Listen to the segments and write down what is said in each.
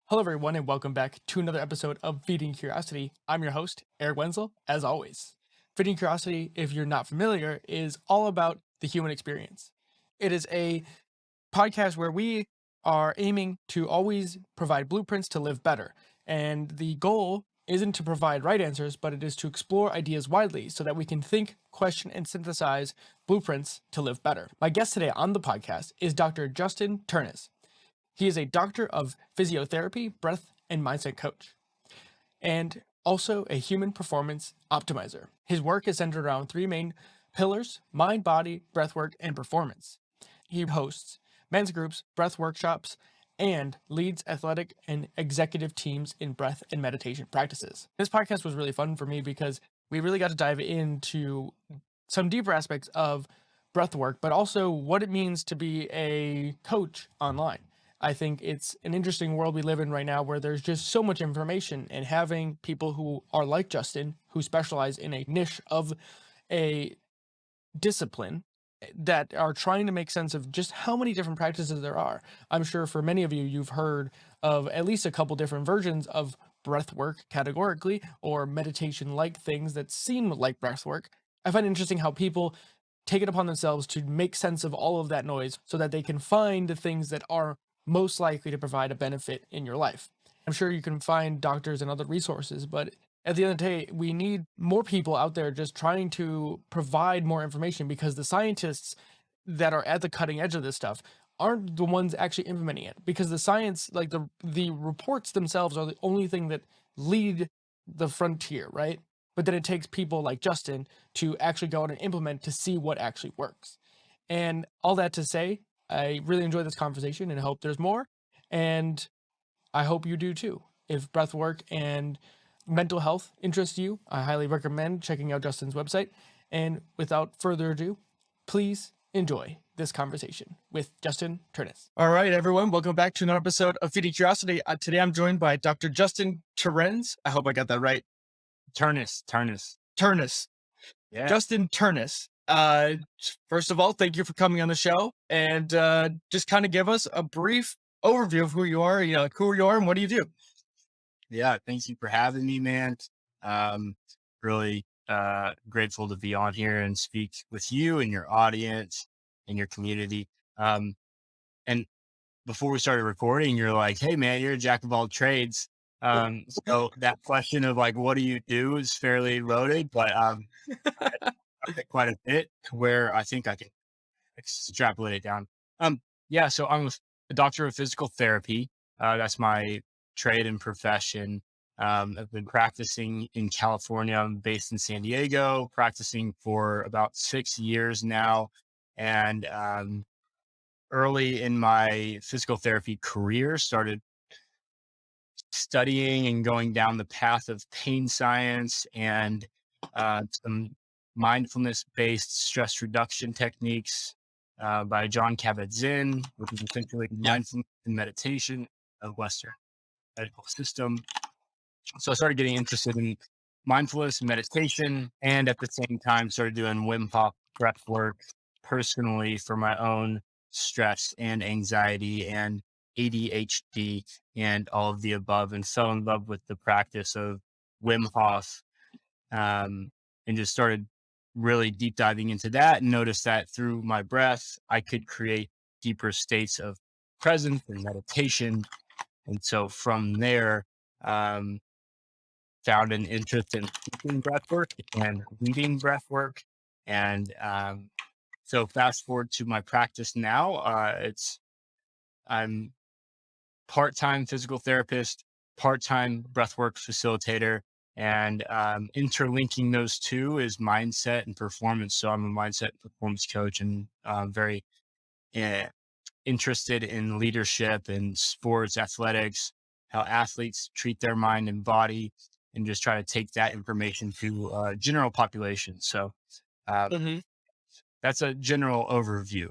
Hello, everyone, and welcome back to another episode of Feeding Curiosity. I'm your host, Erwan, as always. Feeding Curiosity, if you're not familiar, is all about the human experience. It is a podcast where we are aiming to always provide blueprints to live better. And the goal isn't to provide right answers, but it is to explore ideas widely so that we can think, question, and synthesize blueprints to live better. My guest today on the podcast is Dr. Justin Ternes. He is a doctor of physiotherapy, breath, and mindset coach, and also a human performance optimizer. His work is centered around three main pillars: mind, body, breathwork, and performance. He hosts men's groups, breath workshops, and leads athletic and executive teams in breath and meditation practices. This podcast was really fun for me because we really got to dive into some deeper aspects of breath work, but also what it means to be a coach online. I think it's an interesting world we live in right now where there's just so much information, and having people who are like Justin, who specialize in a niche of a discipline that are trying to make sense of just how many different practices there are. I'm sure for many of you, you've heard of at least a couple different versions of breath work categorically, or meditation like things that seem like breath work. I find it interesting how people take it upon themselves to make sense of all of that noise so that they can find the things that are most likely to provide a benefit in your life. I'm sure you can find doctors and other resources, but at the end of the day, we need more people out there just trying to provide more information, because the scientists that are at the cutting edge of this stuff aren't the ones actually implementing it, because the science, like the reports themselves, are the only thing that lead the frontier, right? But then it takes people like Justin to actually go out and implement to see what actually works. And all that to say, I really enjoyed this conversation and I hope there's more. And I hope you do too. If breath work and mental health interests you, I highly recommend checking out Justin's website. And without further ado, please enjoy this conversation with Justin Ternes. All right, everyone, welcome back to another episode of Feeding Curiosity. Today I'm joined by Dr. Justin Ternes. I hope I got that right. Ternes. Yeah. Justin Ternes. First of all, thank you for coming on the show, and just kind of give us a brief overview of who you are, like who you are and what do you do? Yeah. Thank you for having me, man. Really grateful to be on here and speak with you and your audience and your community. And before we started recording, you're like, hey, man, you're a jack of all trades. So that question of like, what do you do is fairly loaded, but I get quite a bit where I think I can extrapolate it down. Yeah, so I'm a doctor of physical therapy. That's my trade and profession. I've been practicing in California. I'm based in San Diego, practicing for about 6 years now. And early in my physical therapy career, started studying and going down the path of pain science and some mindfulness based stress reduction techniques by John Kabat-Zinn, which is essentially mindfulness and meditation of Western medical system. So I started getting interested in mindfulness and meditation, and at the same time started doing Wim Hof breath work personally for my own stress and anxiety and ADHD and all of the above, and fell in love with the practice of Wim Hof, and just started really deep diving into that, and noticed that through my breath, I could create deeper states of presence and meditation. And so from there, um, found an interest in teaching breath work and reading breath work. And so fast forward to my practice now, I'm part-time physical therapist, part-time breathwork facilitator, and interlinking those two is mindset and performance. So I'm a mindset and performance coach, and very uh, interested in leadership and sports, athletics, how athletes treat their mind and body, and just try to take that information to general population. So uh, that's a general overview.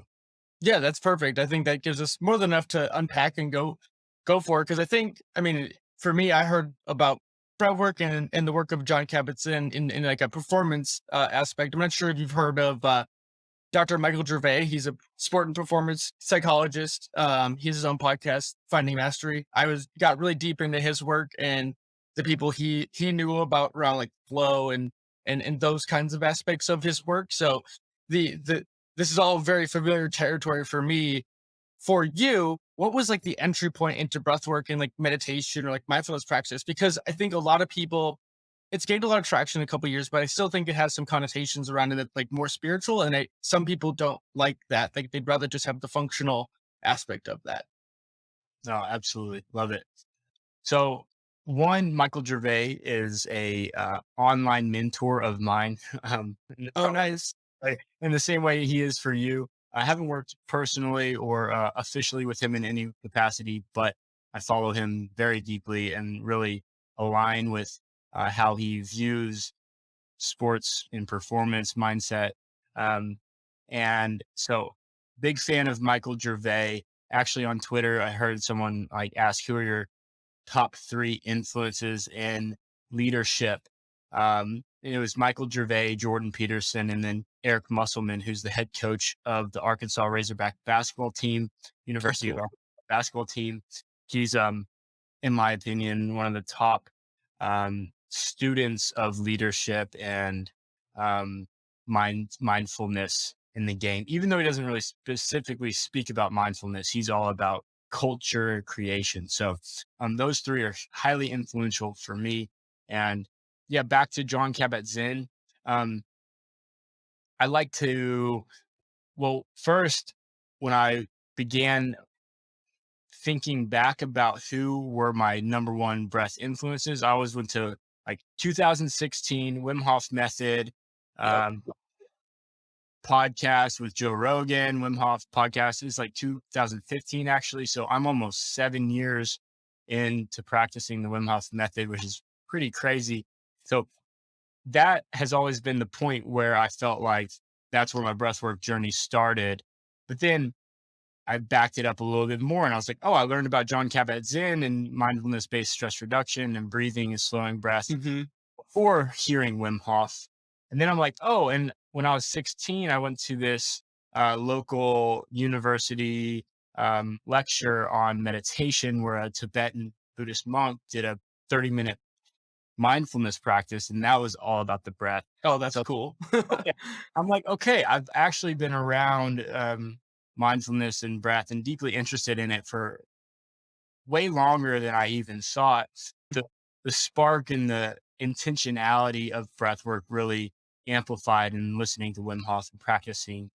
Yeah, that's perfect. I think that gives us more than enough to unpack and go for it. Because I mean, for me, I heard about breath work and the work of John Kabat-Zinn in like a performance aspect. I'm not sure if you've heard of Dr. Michael Gervais. He's a sport and performance psychologist. He has his own podcast, Finding Mastery. Got really deep into his work and the people he knew about around like flow and those kinds of aspects of his work. So the this is all very familiar territory for me. For you, what was like the entry point into breath work and like meditation or like mindfulness practice? Because I think a lot of people, it's gained a lot of traction in a couple of years, but I still think it has some connotations around it that like more spiritual. And some people don't like that. Like they'd rather just have the functional aspect of that. No, absolutely. Love it. So one, Michael Gervais is a online mentor of mine. Oh, nice. In the same way he is for you. I haven't worked personally or officially with him in any capacity, but I follow him very deeply and really align with how he views sports and performance mindset. Um, and so, big fan of Michael Gervais. Actually, on Twitter, I heard someone like ask, "Who are your top three influences in leadership?" And it was Michael Gervais, Jordan Peterson, and then Eric Musselman, who's the head coach of the Arkansas Razorback basketball team, University of Cool. Arkansas basketball team. He's in my opinion, one of the top students of leadership and mindfulness in the game. Even though he doesn't really specifically speak about mindfulness, he's all about culture creation. So those three are highly influential for me. And yeah, back to John Kabat-Zinn. Um, I like to, well, first, when I began thinking back about who were my number one breath influences, I always went to like 2016 Wim Hof method, Yep. um, podcast with Joe Rogan. Wim Hof podcast is like 2015 actually. So I'm almost 7 years into practicing the Wim Hof method, which is pretty crazy. So that has always been the point where I felt like that's where my breathwork journey started. But then I backed it up a little bit more and I was like, oh, I learned about John Kabat-Zinn and mindfulness based stress reduction and breathing and slowing breath Hmm. before hearing Wim Hof. And then I'm like, oh, and when I was 16, I went to this local university lecture on meditation where a Tibetan Buddhist monk did a 30-minute mindfulness practice. And that was all about the breath. Oh, that's So cool. okay. I'm like, okay, I've actually been around mindfulness and breath and deeply interested in it for way longer than I even thought. The the spark and the intentionality of breath work really amplified in listening to Wim Hof and practicing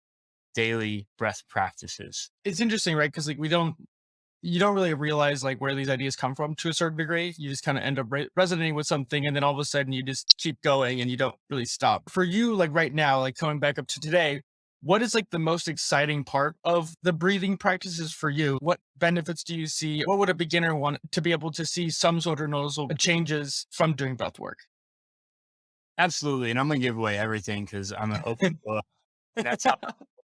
daily breath practices. It's interesting, right? Because like you don't really realize like where these ideas come from to a certain degree. You just kind of end up resonating with something, and then all of a sudden you just keep going and you don't really stop. For you, like right now, like coming back up to today, what is like the most exciting part of the breathing practices for you? What benefits do you see? What would a beginner want to be able to see some sort of noticeable changes from doing breath work? Absolutely. And I'm gonna give away everything because I'm an open book. That's how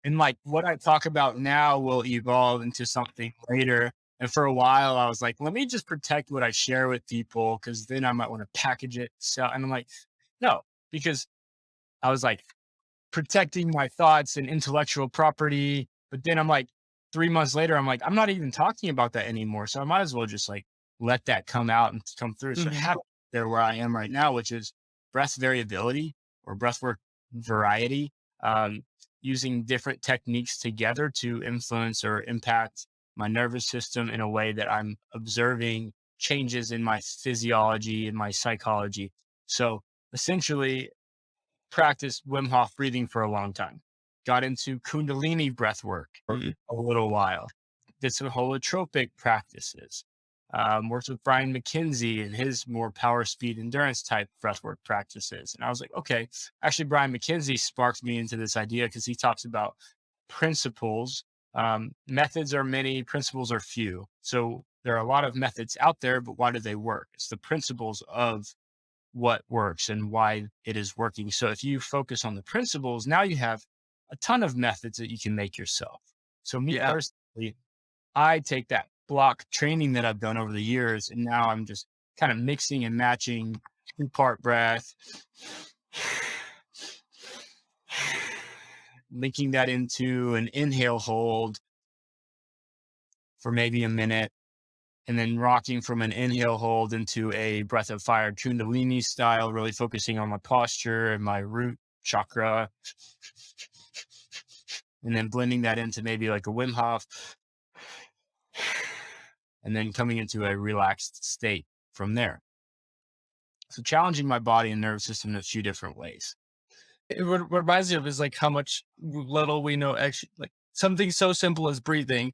and like what I talk about now will evolve into something later. And for a while, I was like, let me just protect what I share with people because then I might want to package it. So, and I'm like, no, because I was like protecting my thoughts and intellectual property. But then I'm like, 3 months later, I'm like, I'm not even talking about that anymore. So I might as well just like let that come out and come through. So I Mhm. have there where I am right now, which is breath variability or breathwork variety, um, using different techniques together to influence or impact my nervous system in a way that I'm observing changes in my physiology and my psychology. So essentially, practiced Wim Hof breathing for a long time. Got into Kundalini breath work for Mhm. a little while. Did some holotropic practices. Worked with Brian McKenzie and his more power, speed, endurance type breathwork practices. And I was like, okay, actually, Brian McKenzie sparked me into this idea because he talks about principles. Methods are many, principles are few. So there are a lot of methods out there, but why do they work? It's the principles of what works and why it is working. So if you focus on the principles, now you have a ton of methods that you can make yourself. So me Yeah. personally, I take that block training that I've done over the years, and now I'm just kind of mixing and matching 2-part breath, linking that into an inhale hold for maybe a minute, and then rocking from an inhale hold into a breath of fire Kundalini style, really focusing on my posture and my root chakra, and then blending that into maybe like a Wim Hof, and then coming into a relaxed state from there. So challenging my body and nervous system in a few different ways. What reminds me of is like how much little we know actually, like something so simple as breathing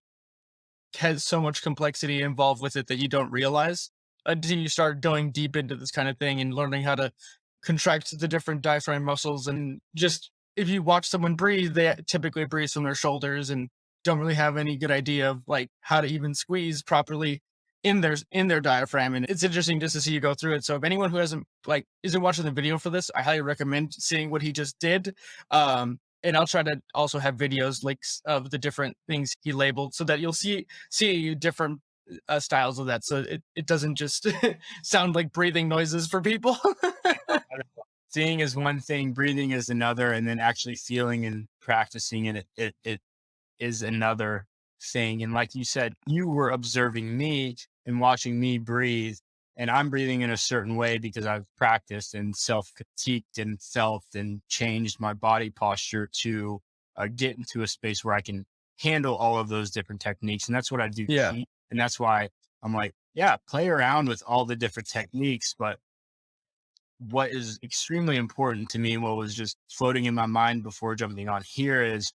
has so much complexity involved with it that you don't realize until you start going deep into this kind of thing and learning how to contract the different diaphragm muscles. And just if you watch someone breathe, they typically breathe from their shoulders and don't really have any good idea of like how to even squeeze properly in their diaphragm. And it's interesting just to see you go through it. So if anyone who hasn't like isn't watching the video for this, I highly recommend seeing what he just did. And I'll try to also have videos links of the different things he labeled so that you'll see different styles of that. So it doesn't just sound like breathing noises for people. Seeing is one thing, breathing is another, and then actually feeling and practicing it is another thing. And like you said, you were observing me and watching me breathe, and I'm breathing in a certain way because I've practiced and self-critiqued and felt and changed my body posture to get into a space where I can handle all of those different techniques. And that's what I do Yeah. teach. And that's why I'm like, yeah, play around with all the different techniques. But what is extremely important to me, what was just floating in my mind before jumping on here, is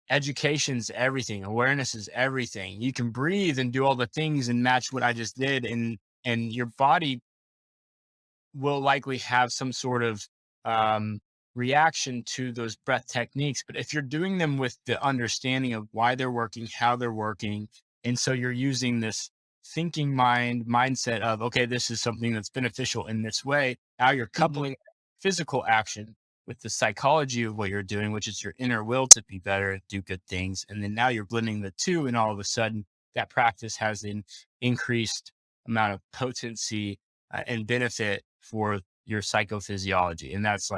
education's everything. Awareness is everything. You can breathe and do all the things and match what I just did, and your body will likely have some sort of um, reaction to those breath techniques. But if you're doing them with the understanding of why they're working, how they're working, and so you're using this thinking mindset of, okay, this is something that's beneficial in this way. Now you're Mhm. coupling physical action with the psychology of what you're doing, which is your inner will to be better and do good things. And then now you're blending the two, and all of a sudden that practice has an increased amount of potency and benefit for your psychophysiology. And that's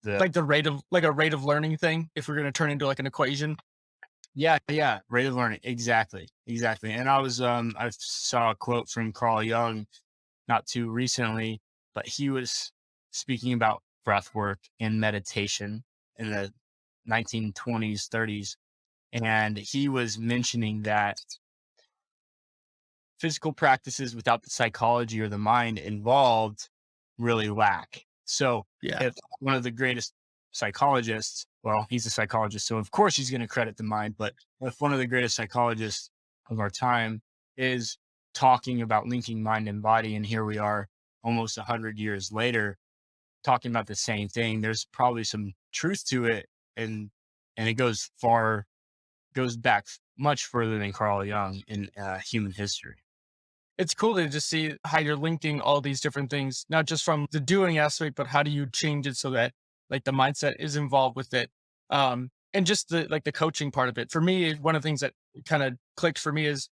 the, Like the rate of like a rate of learning thing. If we're gonna turn into like an equation. yeah, rate of learning. Exactly. And I saw a quote from Carl Jung not too recently, but he was speaking about breath work and meditation in the 1920s, 30s. And he was mentioning that physical practices without the psychology or the mind involved really lack. So Yeah. if one of the greatest psychologists, well, he's a psychologist, so of course he's going to credit the mind, but if one of the greatest psychologists of our time is talking about linking mind and body, and here we are almost 100 years later talking about the same thing, there's probably some truth to it. And it goes back much further than Carl Jung in human history. It's cool to just see how you're linking all these different things, not just from the doing aspect, but how do you change it so that like the mindset is involved with it. And just the like the coaching part of it. For me, one of the things that kind of clicked for me is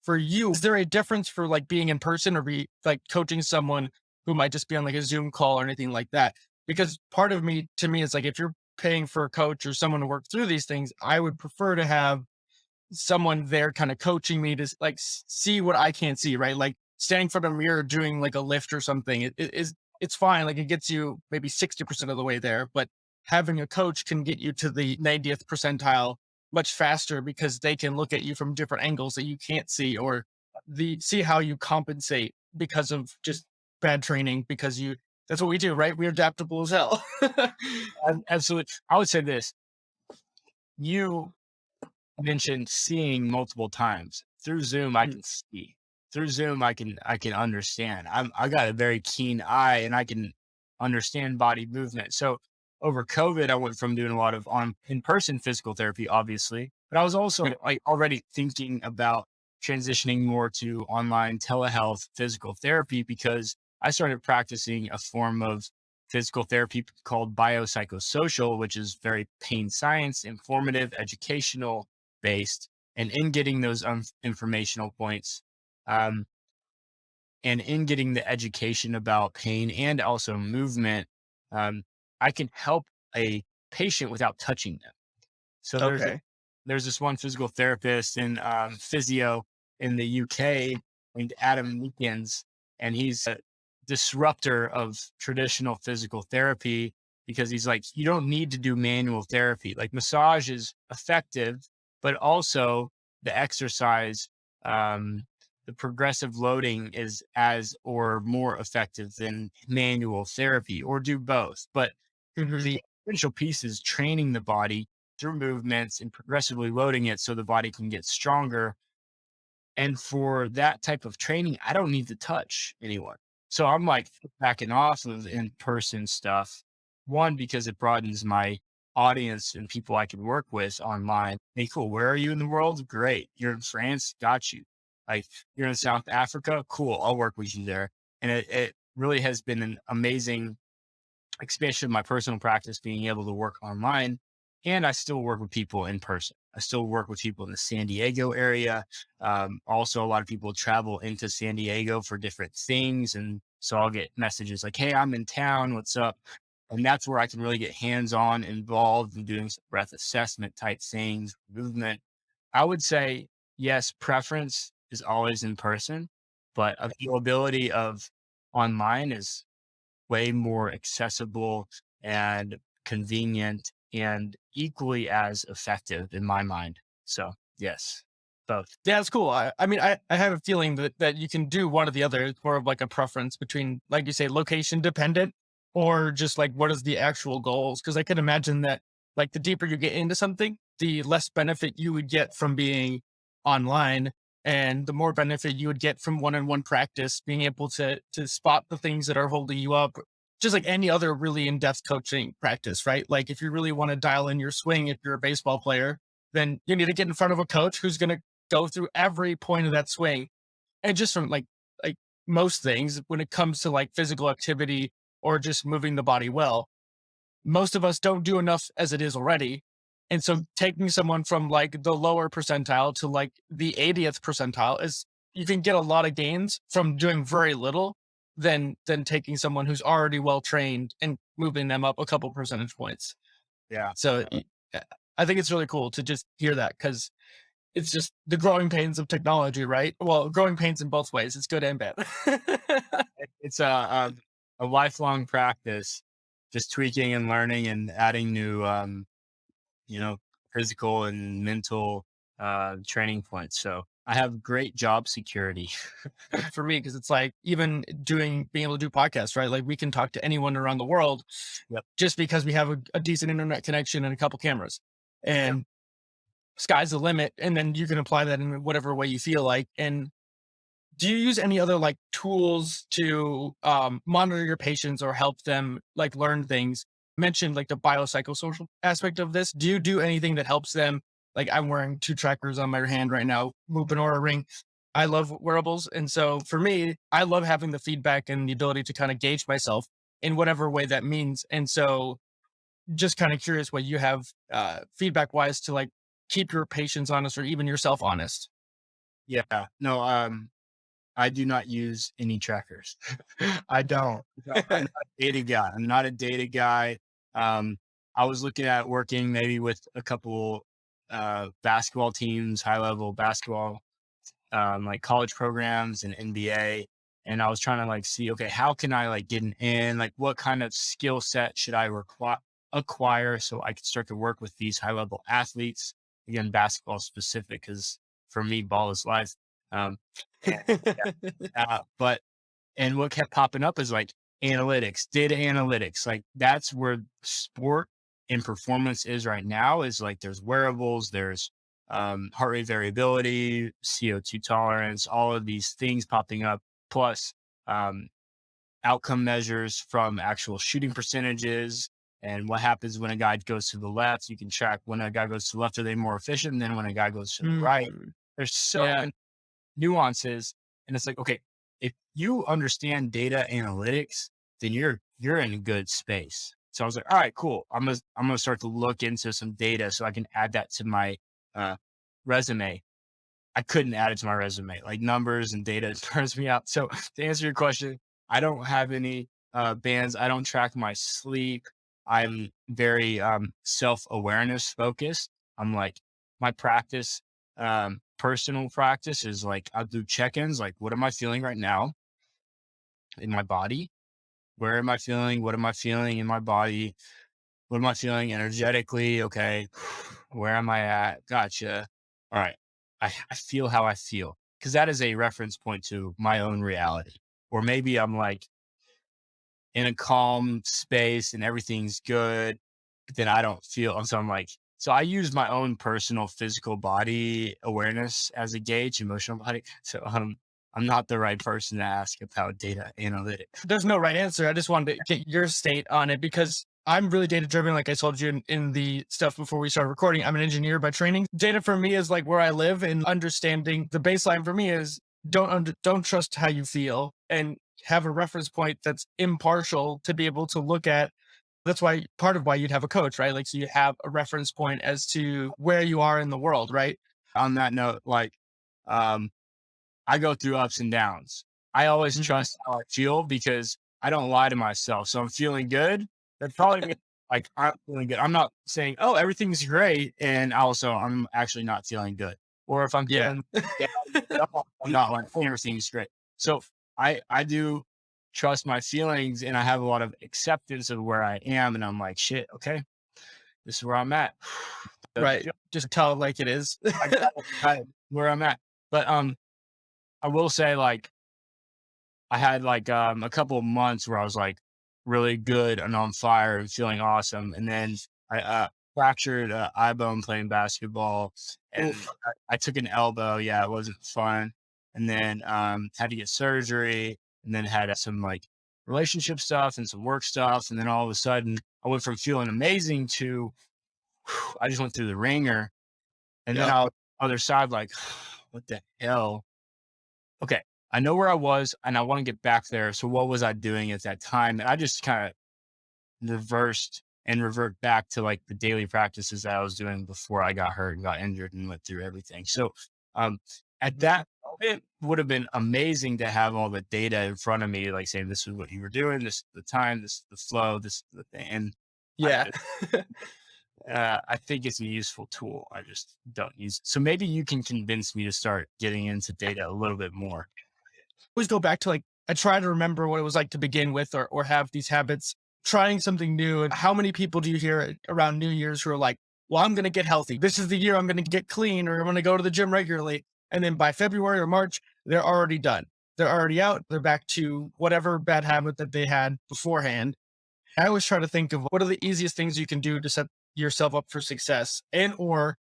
for you, is there a difference for like being in person or be like coaching someone who might just be on like a Zoom call or anything like that? Because part of me to me is like if you're paying for a coach or someone to work through these things, I would prefer to have someone there kind of coaching me to like see what I can't see, right? Like standing in front of a mirror doing like a lift or something. It's fine. Like it gets you maybe 60% of the way there, but having a coach can get you to the 90th percentile much faster because they can look at you from different angles that you can't see or the see how you compensate because of just bad training because you that's what we do, right? We're adaptable as hell. Absolutely. I would say this: you mentioned seeing multiple times. Through Zoom, I Mm, can see. Through Zoom, I can understand. I got a very keen eye, and I can understand body movement. So over COVID, I went from doing a lot of on in-person physical therapy, obviously, but I was yeah. also like already thinking about transitioning more to online telehealth physical therapy because I started practicing a form of physical therapy called biopsychosocial, which is very pain science, informative, educational based. And in getting those informational points, um, and in getting the education about pain and also movement, um, I can help a patient without touching them. So Okay. there's this one physical therapist in physio in the UK named Adam Meekins, and he's a disruptor of traditional physical therapy because he's like, you don't need to do manual therapy. Like massage is effective, but also the exercise, um, the progressive loading is as or more effective than manual therapy, or do both. But Hmm. the essential piece is training the body through movements and progressively loading it so the body can get stronger. And for that type of training, I don't need to touch anyone. So I'm like backing off of in person stuff. One, because it broadens my audience and people I can work with online. Hey, cool. Where are you in the world? Great. You're in France? Got you. Like you're in South Africa? Cool. I'll work with you there. And it really has been an amazing expansion of my personal practice being able to work online. And I still work with people in person. I still work with people in the San Diego area. Also, a lot of people travel into San Diego for different things. And so I'll get messages like, hey, I'm in town. What's up? And that's where I can really get hands on involved in doing some breath assessment type things, movement. I would say, yes, preference is always in person, but availability of online is way more accessible and convenient and equally as effective in my mind. So, yes, both. Yeah, it's cool. I mean, I have a feeling that you can do one or the other. It's more of like a preference between, like you say, location dependent or just like what is the actual goals. Cause I can imagine that like the deeper you get into something, the less benefit you would get from being online and the more benefit you would get from one-on-one practice, being able to spot the things that are holding you up, just like any other really in-depth coaching practice, right? Like if you really want to dial in your swing, if you're a baseball player, then you need to get in front of a coach who's going to go through every point of that swing. And just from like most things, when it comes to like physical activity or just moving the body well, most of us don't do enough as it is already. And so taking someone from like the lower percentile to like the 80th percentile is you can get a lot of gains from doing very little than taking someone who's already well trained and moving them up a couple percentage points. Yeah. So I think it's really cool to just hear that because it's just the growing pains of technology, right? Well, growing pains in both ways. It's good and bad. It's a lifelong practice, just tweaking and learning and adding new, you know, physical and mental training points. So I have great job security. For me, because it's like even being able to do podcasts, right? Like we can talk to anyone around the world Yep. just because we have a decent internet connection and a couple cameras. Yep. And sky's the limit. And then you can apply that in whatever way you feel like. And do you use any other like tools to monitor your patients or help them like learn things? Mentioned like the biopsychosocial aspect of this. Do you do anything that helps them? Like I'm wearing two trackers on my hand right now, Whoop and Aura Ring. I love wearables, and so for me, I love having the feedback and the ability to kind of gauge myself in whatever way that means. And so, just kind of curious what you have feedback wise to like keep your patients honest or even yourself honest. Yeah. No, I do not use any trackers. I don't. I'm not a data guy. I'm not a data guy. Um, I was looking at working maybe with a couple basketball teams, high level basketball, like college programs and NBA. And I was trying to like see, okay, how can I like get an in? Like, what kind of skill set should I acquire so I could start to work with these high level athletes? Again, basketball specific, because for me, ball is life. Um, and, but and what kept popping up is like analytics, data analytics. Like that's where sport and performance is right now. Is like there's wearables, there's heart rate variability, CO2 tolerance, all of these things popping up, plus um, outcome measures from actual shooting percentages. And what happens when a guy goes to the left? You can track when a guy goes to the left, are they more efficient than when a guy goes to the right? Mm, There's so yeah. many nuances. And it's like, okay, if you understand data analytics, then you're in a good space. So I was like, all right, cool. I'm gonna start to look into some data so I can add that to my uh, resume. I couldn't add it to my resume. Like numbers and data turns me out. So to answer your question, I don't have any bands. I don't track my sleep. I'm very self-awareness focused. I'm like my practice, personal practice is like I'll do check-ins, like what am I feeling right now in my body? Where am I feeling? What am I feeling in my body? What am I feeling energetically? Okay. Where am I at? Gotcha. All right. I feel how I feel because that is a reference point to my own reality. Or maybe I'm like in a calm space and everything's good, but then I don't feel. And so I'm like, so I use my own personal physical body awareness as a gauge, emotional body. So I'm not the right person to ask about data analytics. There's no right answer. I just wanted to get your state on it because I'm really data driven. Like I told you in the stuff before we started recording, I'm an engineer by training. Data for me is like where I live, and understanding the baseline for me is don't trust how you feel, and have a reference point that's impartial to be able to look at. That's why part of why you'd have a coach, right? Like, so you have a reference point as to where you are in the world, right? On that note, like, um, I go through ups and downs. I always Mhm. trust how I feel because I don't lie to myself. So I'm feeling good. That's probably like I'm feeling good. I'm not saying, oh, everything's great. And also I'm actually not feeling good. Or if I'm Yeah. feeling down, I'm not like "Hey, everything's great." So I do trust my feelings and I have a lot of acceptance of where I am. And I'm like, shit, okay, this is where I'm at. Doesn't Right. feel Just tell it like it is. I got it where I'm at. But I will say, like, I had like a couple of months where I was like really good and on fire and feeling awesome. And then I fractured eye bone playing basketball and Oof. I took an elbow. Yeah, it wasn't fun. And then had to get surgery and then had some like relationship stuff and some work stuff. And then all of a sudden I went from feeling amazing to I just went through the ringer. And then Yep. I other side like, what the hell? Okay, I know where I was and I want to get back there. So what was I doing at that time? And I just kind of reversed and revert back to like the daily practices that I was doing before I got hurt and got injured and went through everything. So um at that it would have been amazing to have all the data in front of me, like saying this is what you were doing, this is the time, this is the flow, this is the thing. And I Yeah. just I think it's a useful tool. I just don't use it. So maybe you can convince me to start getting into data a little bit more. Always go back to like I try to remember what it was like to begin with, or have these habits, trying something new. And how many people do you hear around New Year's who are like, well, I'm going to get healthy. This is the year I'm going to get clean, or I'm going to go to the gym regularly. And then by February or March, they're already done. They're already out. They're back to whatever bad habit that they had beforehand. I always try to think of what are the easiest things you can do to set yourself up for success, and or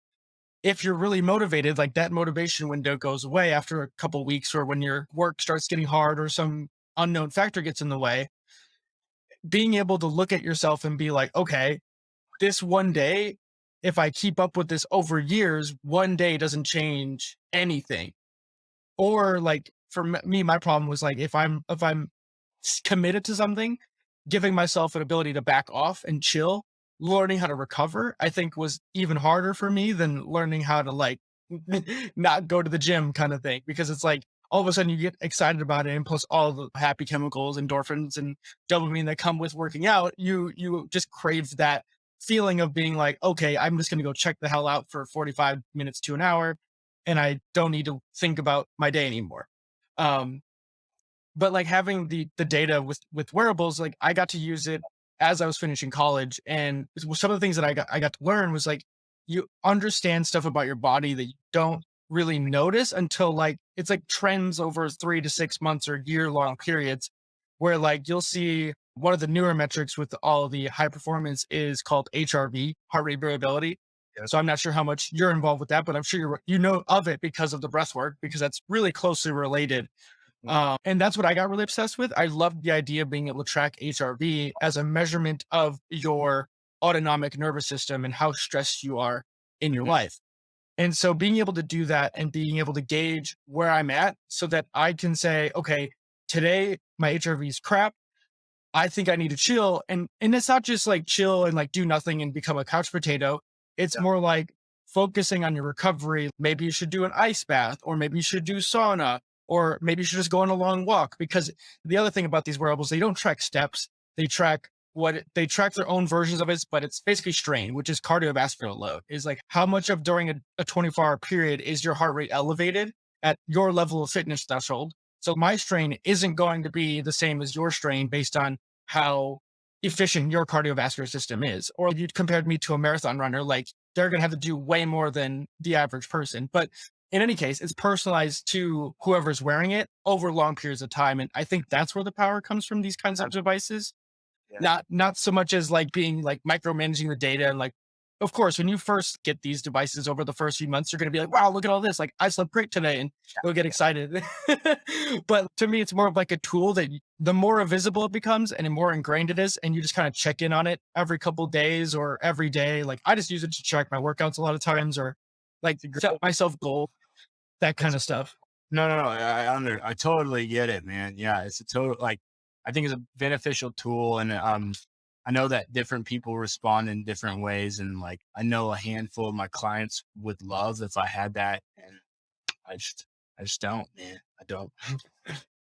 if you're really motivated, like that motivation window goes away after a couple weeks, or when your work starts getting hard or some unknown factor gets in the way, being able to look at yourself and be like, okay, this one day, if I keep up with this over years, one day doesn't change anything. Or like for me, my problem was like if I'm committed to something, giving myself an ability to back off and chill, learning how to recover, I think was even harder for me than learning how to like not go to the gym kind of thing. Because it's like all of a sudden you get excited about it, and plus all the happy chemicals, endorphins and dopamine that come with working out, you just crave that feeling of being like, okay, I'm just gonna go check the hell out for 45 minutes to an hour, and I don't need to think about my day anymore. Um, but like having the data with wearables, like I got to use it as I was finishing college, and some of the things that I got to learn was like you understand stuff about your body that you don't really notice until like it's like trends over 3 to 6 months or year long periods, where like you'll see one of the newer metrics with all the high performance is called HRV, heart rate variability. Yes. So I'm not sure how much you're involved with that, but I'm sure you know of it because of the breath work, because that's really closely related. And that's what I got really obsessed with. I loved the idea of being able to track HRV as a measurement of your autonomic nervous system and how stressed you are in your Mhm. life. And so being able to do that and being able to gauge where I'm at so that I can say, okay, today my HRV is crap. I think I need to chill. And it's not just like chill and like do nothing and become a couch potato. It's Yeah. more like focusing on your recovery. Maybe you should do an ice bath, or maybe you should do sauna, or maybe you should just go on a long walk. Because the other thing about these wearables, they don't track steps, they track they track their own versions of it, but it's basically strain, which is cardiovascular load. Is like how much of during a 24-hour period is your heart rate elevated at your level of fitness threshold. So my strain isn't going to be the same as your strain based on how efficient your cardiovascular system is. Or if you compared me to a marathon runner, like they're going to have to do way more than the average person. But in any case, it's personalized to whoever's wearing it over long periods of time. And I think that's where the power comes from these kinds of devices. Yeah. Not so much as like being like micromanaging the data and like, of course, when you first get these devices over the first few months, you're going to be like, wow, look at all this. Like I slept great today and you'll get excited. But to me, it's more of like a tool that the more visible it becomes and the more ingrained it is. And you just kind of check in on it every couple of days or every day. Like I just use it to track my workouts a lot of times or like to set myself goals, that kind of stuff. No. I totally get it, man. Yeah, it's a total like I think it's a beneficial tool, and I know that different people respond in different ways, and like I know a handful of my clients would love if I had that, and I just I just don't, man. I don't.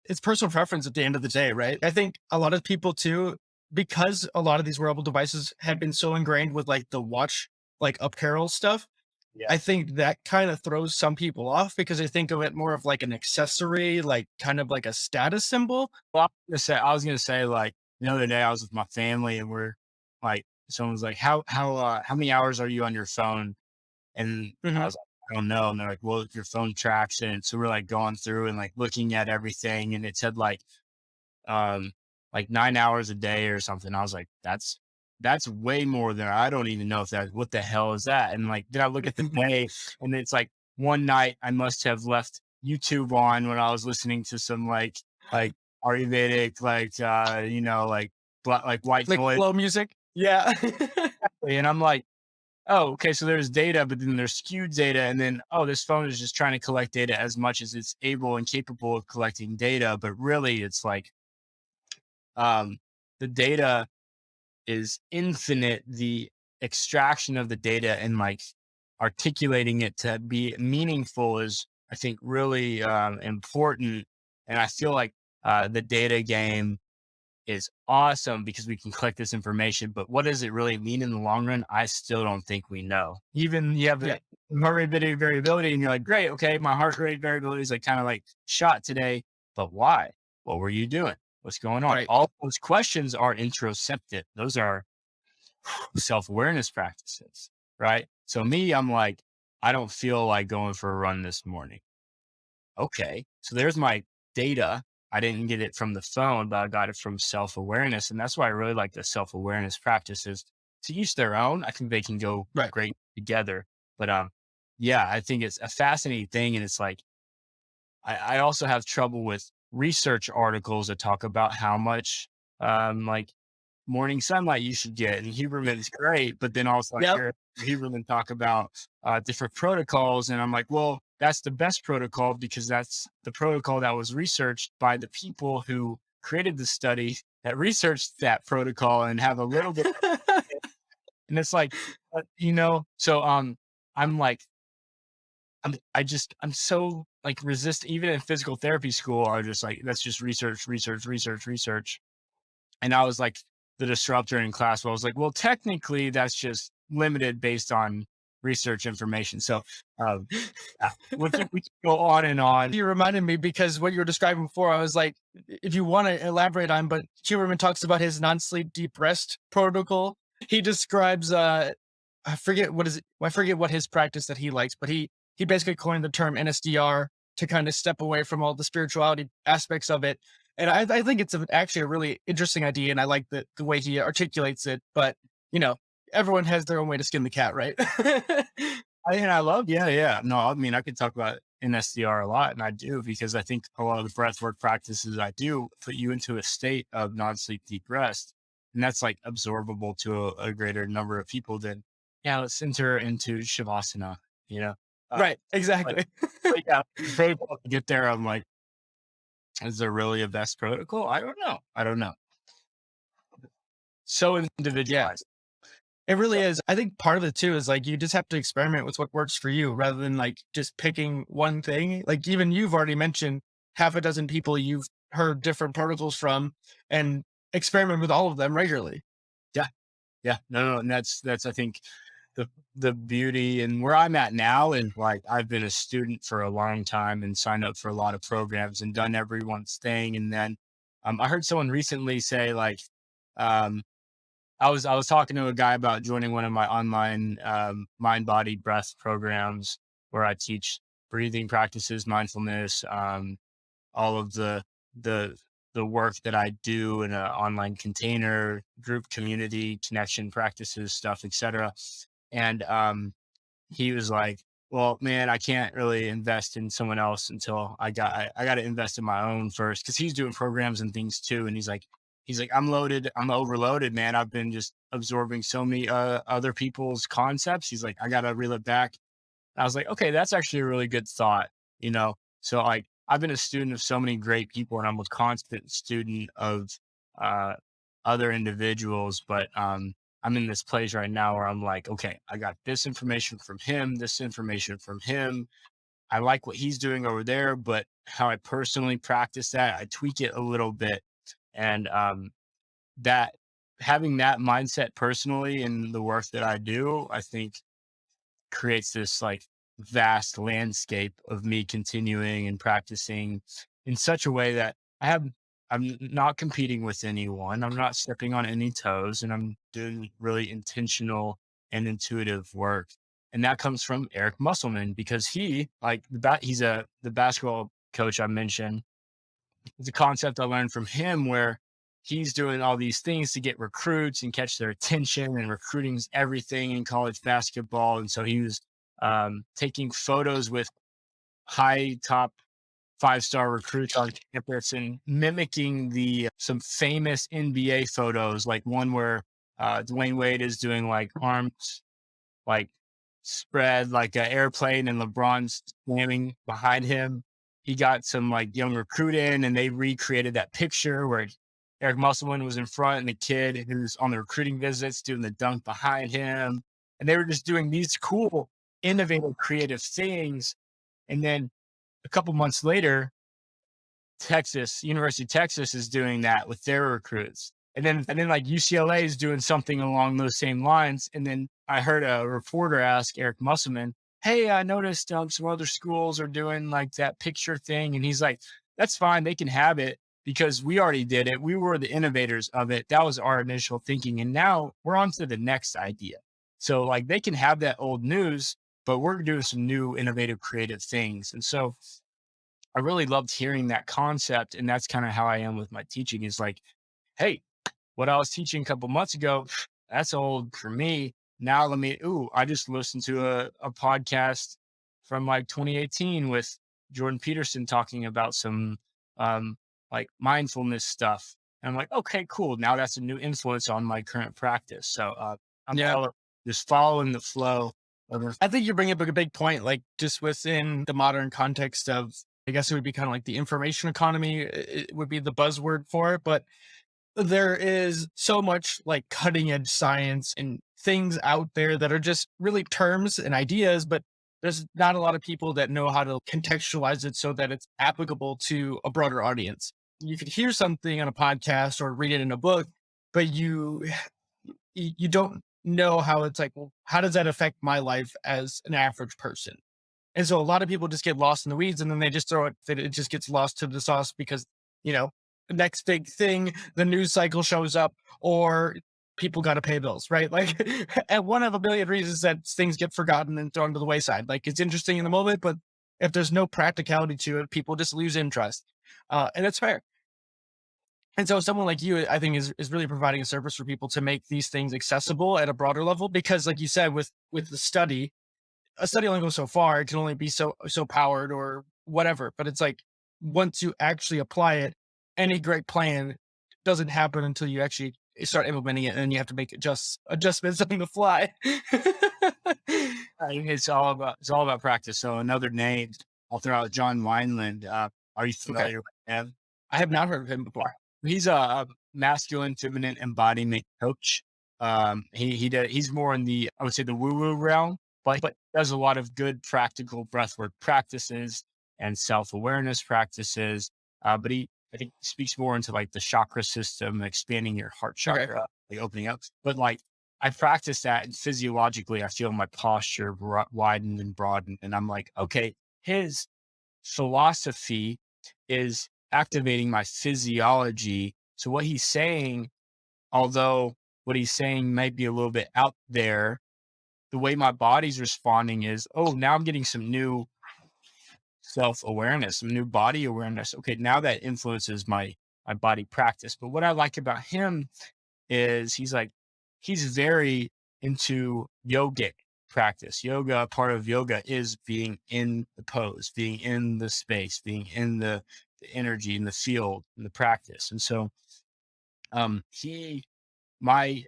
It's personal preference at the end of the day, right? I think a lot of people too, because a lot of these wearable devices have been so ingrained with like the watch, like apparel stuff. Yeah. I think that kind of throws some people off because they think of it more of like an accessory, like kind of like a status symbol. Well, I was gonna say like the other day I was with my family and we're like someone was like, how many hours are you on your phone? And I Mhm. was like, I don't know. And they're like, well, your phone tracks it. And so we're like going through and like looking at everything. And it said um, like 9 hours a day or something. I was like, that's way more than I don't even know if that, what the hell is that? And like, then I look at the day and it's like one night I must have left YouTube on when I was listening to some like Ayurvedic, like white Like noise. flow music. Yeah. And I'm like, oh, okay. So there's data, but then there's skewed data. And then, oh, this phone is just trying to collect data as much as it's able and capable of collecting data. But really, it's like um, the data is infinite. The extraction of the data and like articulating it to be meaningful is, I think, really important. And I feel like the data game is awesome because we can collect this information, but what does it really mean in the long run? I still don't think we know. Even you have Yeah. the heart rate variability and you're like, great, okay, my heart rate variability is like kind of like shot today, but why? What were you doing? What's going on? Right. All those questions are introspective. Those are self-awareness practices, right? So me, I'm like, I don't feel like going for a run this morning. Okay. So there's my data. I didn't get it from the phone, but I got it from self awareness. And that's why I really like the self awareness practices. To each their own. I think they can go Right. great together. But yeah, I think it's a fascinating thing. And it's like, I also have trouble with research articles that talk about how much like morning sunlight you should get. And Huberman is great, but then also I Yep. hear Huberman talk about different protocols. And I'm like, well, that's the best protocol because that's the protocol that was researched by the people who created the study that researched that protocol and have a little bit. And it's like, so I'm like, I'm so like resist even in physical therapy school, are just like, that's just research, research, research, research. And I was like the disruptor in class where I was like, well, technically that's just limited based on research information. So yeah, we can go on and on. You reminded me because what you were describing before, I was like, if you want to elaborate on, but Huberman talks about his non-sleep deep rest protocol. He describes I forget what is it, I forget what his practice that he likes, but he basically coined the term NSDR to kind of step away from all the spirituality aspects of it. And I think it's actually a really interesting idea, and I like the way he articulates it. But you know, everyone has their own way to skin the cat, right? I love, yeah. No, I mean, I could talk about NSDR a lot, and I do because I think a lot of the breathwork practices I do put you into a state of non-sleep deep rest, and that's like absorbable to a greater number of people than, yeah, let's enter into shavasana, you know. Uh, Right, but, exactly. but yeah, the protocol to get there, I'm like, is there really a best protocol? I don't know. I don't know. So Yeah. individualized. It really So, is. I think part of it too is like you just have to experiment with what works for you rather than like just picking one thing. Like even you've already mentioned half a dozen people you've heard different protocols from and experiment with all of them regularly. Yeah, no, and that's I think the beauty and where I'm at now is like I've been a student for a long time and signed up for a lot of programs and done everyone's thing. And then I heard someone recently say like um, I was talking to a guy about joining one of my online mind body breath programs where I teach breathing practices, mindfulness, all of the the work that I do in an online container, group community, connection practices, stuff, etc. And he was like, "Well, man, I can't really invest in someone else until I got to invest in my own first because he's doing programs and things too." And he's like, "I'm loaded, I'm overloaded, man. I've been just absorbing so many other people's concepts." He's like, "I got to reel it back." I was like, okay, that's actually a really good thought, you know? So like I've been a student of so many great people and I'm a constant student of uh other individuals, but I'm in this place right now where I'm like, okay, I got this information from him, this information from him. I like what he's doing over there, but how I personally practice that, I tweak it a little bit. And that having that mindset personally in the work that I do, I think creates this like vast landscape of me continuing and practicing in such a way that I'm not competing with anyone. I'm not stepping on any toes and I'm doing really intentional and intuitive work. And that comes from Eric Musselman because he like he's the basketball coach I mentioned. It's a concept I learned from him where he's doing all these things to get recruits and catch their attention, and recruiting's everything in college basketball. And so he was taking photos with high top 5-star recruits on campus and mimicking the some famous NBA photos, like one where Dwayne Wade is doing like arms like spread like an airplane and LeBron's slamming behind him. He got some like young recruit in and they recreated that picture where Eric Musselman was in front and the kid who's on the recruiting visits doing the dunk behind him. And they were just doing these cool, innovative, creative things. And then a couple months later, University of Texas is doing that with their recruits. And then like UCLA is doing something along those same lines. And then I heard a reporter ask Eric Musselman, "Hey, I noticed some other schools are doing like that picture thing." And he's like, "That's fine. They can have it because we already did it. We were the innovators of it. That was our initial thinking. And now we're on to the next idea. So like they can have that old news, but we're doing some new innovative creative things." And so I really loved hearing that concept. And that's kind of how I am with my teaching is like, hey, what I was teaching a couple months ago, that's old for me. Now I just listened to a podcast from like 2018 with Jordan Peterson talking about some um like mindfulness stuff. And I'm like, okay, cool. Now that's a new influence on my current practice. So I'm Yeah. just following the flow of I think you bring up a big point, like just within the modern context of, I guess it would be kind of like the information economy, it would be the buzzword for it. But there is so much like cutting edge science and things out there that are just really terms and ideas, but there's not a lot of people that know how to contextualize it so that it's applicable to a broader audience. You could hear something on a podcast or read it in a book, but you don't know how it's like, well, how does that affect my life as an average person? And so a lot of people just get lost in the weeds and then they just throw it, that it just gets lost to the sauce because, you know, the next big thing, the news cycle shows up or people got to pay bills, right? Like, and one of a million reasons that things get forgotten and thrown to the wayside. Like, it's interesting in the moment, but if there's no practicality to it, people just lose interest. And it's fair. And so someone like you, I think, is really providing a service for people to make these things accessible at a broader level. Because, like you said, with the study, a study only goes so far. It can only be so powered or whatever. But it's like once you actually apply it, any great plan doesn't happen until you actually start implementing it, and then you have to make adjustments on the fly. I think it's all about practice. So another name, I'll throw out John Wineland. Are you Okay, familiar with him? I have not heard of him before. He's a masculine feminine embodiment coach. He's more in the I would say the woo woo realm, but does a lot of good practical breathwork practices and self awareness practices. But he I think speaks more into like the chakra system, expanding your heart Okay, chakra, like opening up. But like I practice that, and physiologically, I feel my posture widen and broaden. And I'm like, okay, his philosophy is activating my physiology. So what he's saying, although what he's saying might be a little bit out there, the way my body's responding is, oh, now I'm getting some new self-awareness, some new body awareness. Okay, now that influences my body practice. But what I like about him is he's very into yogic practice. Yoga, part of yoga is being in the pose, being in the space, being in the energy, in the field, in the practice. And so he my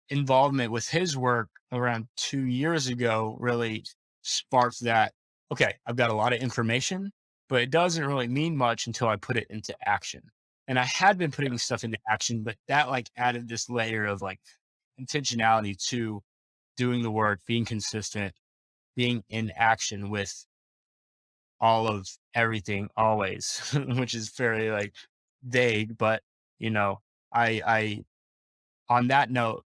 involvement with his work around 2 years ago really sparked that. Okay, I've got a lot of information, but it doesn't really mean much until I put it into action. And I had been putting stuff into action, but that like added this layer of like intentionality to doing the work, being consistent, being in action with all of everything always, which is very like vague, but you know, I on that note,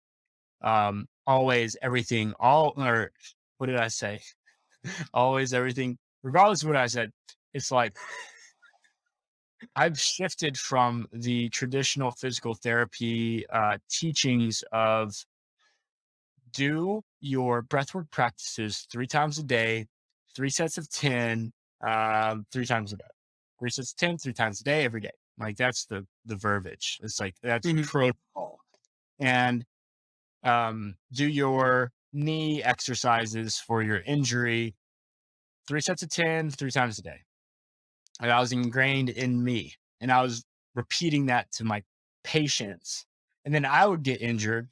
always everything, all or what did I say? Always everything, regardless of what I said, it's like I've shifted from the traditional physical therapy teachings of do your breathwork practices 3 times a day, 3 sets of 10, 3 times a day. 3 sets of 10, 3 times a day, every day. Like that's the verbiage. It's like that's Mhm. protocol. And do your knee exercises for your injury, 3 sets of 10, 3 times a day. And that was ingrained in me. And I was repeating that to my patients. And then I would get injured.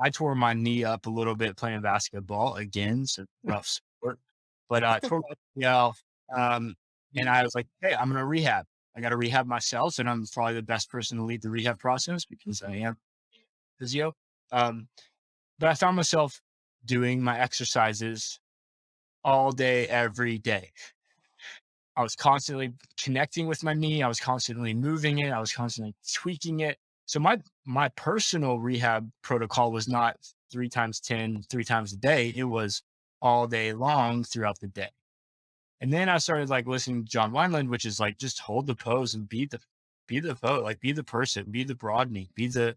I tore my knee up a little bit playing basketball again, so rough sport. But tore my ACL, um, and I was like, "Hey, I'm gonna rehab. I got to rehab myself, and I'm probably the best person to lead the rehab process because I am physio." Um, but I found myself doing my exercises all day, every day. I was constantly connecting with my knee. I was constantly moving it. I was constantly tweaking it. So my personal rehab protocol was not 3 times 10, 3 times a day. It was all day long throughout the day. And then I started like listening to John Wineland, which is like just hold the pose and be the pose, like be the person, be the broadening, be the